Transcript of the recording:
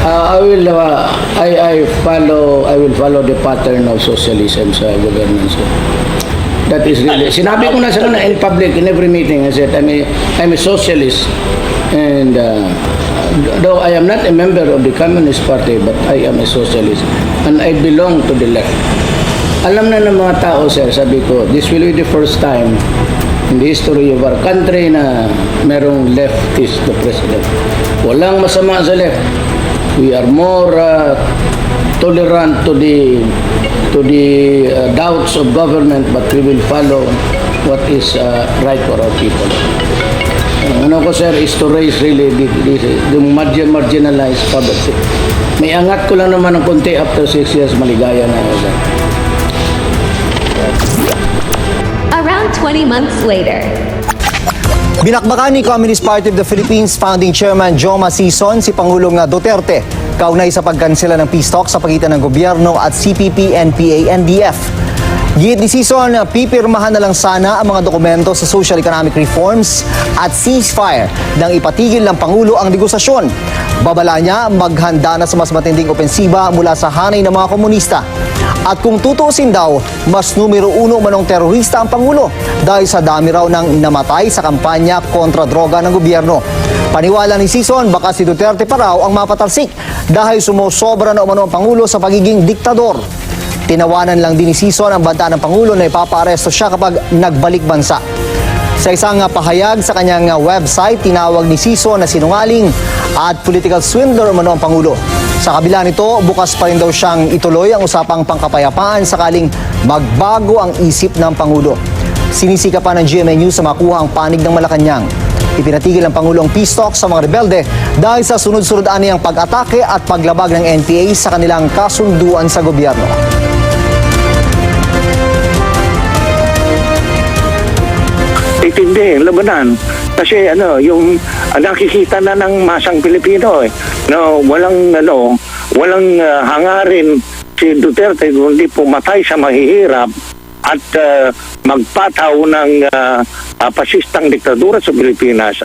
I will follow the pattern of socialism sa governance. That is really, sinabi ko na sa kanila in public, in every meeting, I said, I'm a socialist, and though I am not a member of the Communist Party, but I am a socialist, and I belong to the left. Alam na ng mga tao, sir, sabi ko, this will be the first time in the history of our country na merong leftist the president. Walang masama sa left. We are more tolerant to the doubts of government, but we will follow what is right for our people. Ano ko, sir, is to raise really the marginalized poverty. May angat ko lang naman ng konti after 6 years, maligaya na ako, sir. Around 20 months later. Binakbakan ni Communist Party of the Philippines Founding Chairman Joma Sison si Pangulong Duterte kaunay sa pagkansela ng peace talks sa pagitan ng gobyerno at CPP, NPA, NDF. Git ni Sison, pipirmahan na lang sana ang mga dokumento sa social economic reforms at ceasefire nang ipatigil ng Pangulo ang negosasyon. Babala niya maghanda na sa mas matinding opensiba mula sa hanay ng mga komunista. At kung tutuusin daw, mas numero 1 manong terorista ang Pangulo dahil sa dami raw ng namatay sa kampanya kontra droga ng gobyerno. Paniwala ni Sison, baka si Duterte pa raw ang mapatalsik dahil sumusobra na umano ang Pangulo sa pagiging diktador. Tinawanan lang din ni Sison ang banta ng Pangulo na ipapaaresto siya kapag nagbalik bansa. Sa isang pahayag sa kanyang website, tinawag ni Sison na sinungaling at political swindler umano ang Pangulo. Sa kabila nito, bukas pa rin daw siyang ituloy ang usapang pangkapayapaan sakaling magbago ang isip ng Pangulo. Sinisika pa ng GMA News sa makuha ang panig ng Malacanang. Ipinatigil ng Pangulo ang peace talks sa mga rebelde dahil sa sunod-sunod aniyang pag-atake at paglabag ng NPA sa kanilang kasunduan sa gobyerno. Itindi, labanan. Kasi yung nakikita na ng masang Pilipino no, walang hangarin si Duterte kundi pumatay sa mahihirap at magpataw ng pasistang diktadura sa Pilipinas.